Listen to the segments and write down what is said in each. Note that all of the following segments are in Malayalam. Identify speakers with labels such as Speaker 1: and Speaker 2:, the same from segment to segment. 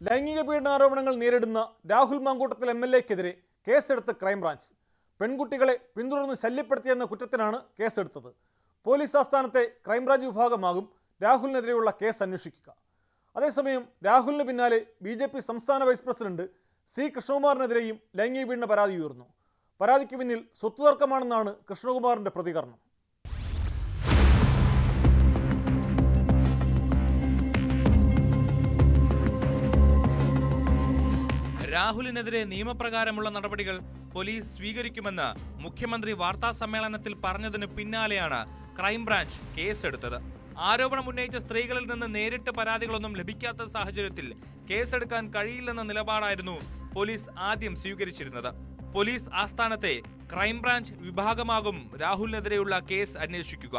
Speaker 1: ലൈംഗിക പീഡനാരോപണങ്ങൾ നേരിടുന്ന രാഹുൽ മാങ്കൂട്ടത്തിൽ MLA-ക്കെതിരെ കേസെടുത്ത് ക്രൈംബ്രാഞ്ച്. പെൺകുട്ടികളെ പിന്തുടർന്ന് ശല്യപ്പെടുത്തിയെന്ന കുറ്റത്തിനാണ് കേസെടുത്തത്. പോലീസ് ആസ്ഥാനത്തെ ക്രൈംബ്രാഞ്ച് വിഭാഗമാകും രാഹുലിനെതിരെയുള്ള കേസ് അന്വേഷിക്കുക. അതേസമയം രാഹുലിന് പിന്നാലെ BJP സംസ്ഥാന വൈസ് പ്രസിഡന്റ് C. കൃഷ്ണകുമാറിനെതിരെയും ലൈംഗിക പീഡന പരാതി ഉയർന്നു. പരാതിക്ക് പിന്നിൽ സ്വത്ത് തർക്കമാണെന്നാണ് കൃഷ്ണകുമാറിന്റെ പ്രതികരണം.
Speaker 2: രാഹുലിനെതിരെ നിയമപ്രകാരമുള്ള നടപടികൾ പോലീസ് സ്വീകരിക്കുമെന്ന് മുഖ്യമന്ത്രി വാർത്താ സമ്മേളനത്തിൽ പറഞ്ഞതിന് പിന്നാലെയാണ് ക്രൈംബ്രാഞ്ച് കേസെടുത്തത്. ആരോപണം ഉന്നയിച്ച സ്ത്രീകളിൽ നിന്ന് നേരിട്ട് പരാതികളൊന്നും ലഭിക്കാത്ത സാഹചര്യത്തിൽ കേസെടുക്കാൻ കഴിയില്ലെന്ന നിലപാടായിരുന്നു പോലീസ് ആദ്യം സ്വീകരിച്ചിരുന്നത്. പോലീസ് ആസ്ഥാനത്തെ ക്രൈംബ്രാഞ്ച് വിഭാഗമാകും രാഹുലിനെതിരെയുള്ള കേസ് അന്വേഷിക്കുക.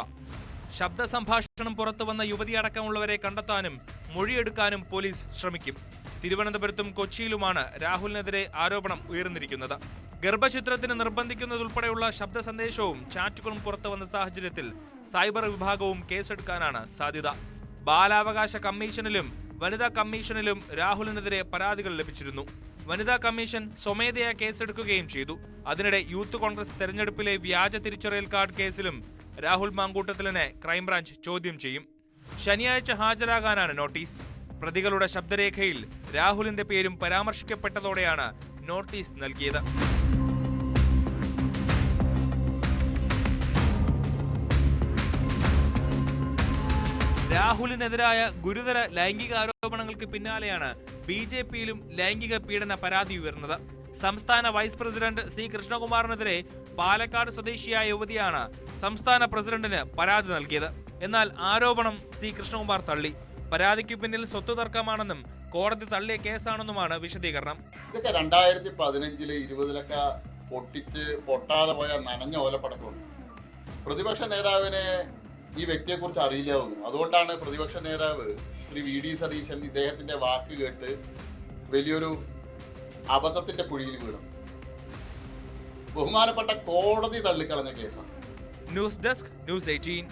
Speaker 2: ശബ്ദ സംഭാഷണം പുറത്തുവന്ന യുവതിയടക്കമുള്ളവരെ കണ്ടെത്താനും മൊഴിയെടുക്കാനും പോലീസ് ശ്രമിക്കും. തിരുവനന്തപുരത്തും കൊച്ചിയിലുമാണ് രാഹുലിനെതിരെ ആരോപണം ഉയർന്നിരിക്കുന്നത്. ഗർഭചിത്രത്തിന് നിർബന്ധിക്കുന്നതുൾപ്പെടെയുള്ള ശബ്ദ സന്ദേശവും ചാറ്റുകളും പുറത്തുവന്ന സാഹചര്യത്തിൽ സൈബർ വിഭാഗവും കേസെടുക്കാനാണ് സാധ്യത. ബാലാവകാശ കമ്മീഷനിലും വനിതാ കമ്മീഷനിലും രാഹുലിനെതിരെ പരാതികൾ ലഭിച്ചിരുന്നു. വനിതാ കമ്മീഷൻ സ്വമേധയാ കേസെടുക്കുകയും ചെയ്തു. അതിനിടെ യൂത്ത് കോൺഗ്രസ് തെരഞ്ഞെടുപ്പിലെ വ്യാജ തിരിച്ചറിയൽ കാർഡ് കേസിലും രാഹുൽ മാങ്കൂട്ടത്തിലിനെ ക്രൈംബ്രാഞ്ച് ചോദ്യം ചെയ്യും. ശനിയാഴ്ച ഹാജരാകാനാണ് നോട്ടീസ്. പ്രതികളുടെ ശബ്ദരേഖയിൽ രാഹുലിന്റെ പേരും പരാമർശിക്കപ്പെട്ടതോടെയാണ് നോട്ടീസ് നൽകിയത്. രാഹുലിനെതിരായ ഗുരുതര ലൈംഗിക ആരോപണങ്ങൾക്ക് പിന്നാലെയാണ് BJP-യിലും ലൈംഗിക പീഡന പരാതി ഉയർന്നത്. സംസ്ഥാന വൈസ് പ്രസിഡന്റ് C. കൃഷ്ണകുമാറിനെതിരെ പാലക്കാട് സ്വദേശിയായ യുവതിയാണ് സംസ്ഥാന പ്രസിഡന്റിന് പരാതി നൽകിയത്. എന്നാൽ ആരോപണം C. കൃഷ്ണകുമാർ തള്ളി. പരാതിക്ക് പിന്നിൽ സ്വത്ത് തർക്കമാണെന്നും കോടതി തള്ളിയ കേസാണെന്നുമാണ് വിശദീകരണം.
Speaker 3: ഇതൊക്കെ 2015-ല് 20-ലൊക്കെ പൊട്ടാതെ പോയ നനഞ്ഞ ഓലപ്പടക്കമുണ്ട്. പ്രതിപക്ഷ നേതാവിനെ ഈ വ്യക്തിയെക്കുറിച്ച് അറിയില്ലാവുന്നു. അതുകൊണ്ടാണ് പ്രതിപക്ഷ നേതാവ് ശ്രീ VD സതീശൻ ഇദ്ദേഹത്തിന്റെ വാക്ക് കേട്ട് വലിയൊരു അബദ്ധത്തിന്റെ കുഴിയിൽ വീണു. ബഹുമാനപ്പെട്ട കോടതി തള്ളിക്കളഞ്ഞ കേസാണ്.
Speaker 2: News desk, News 18.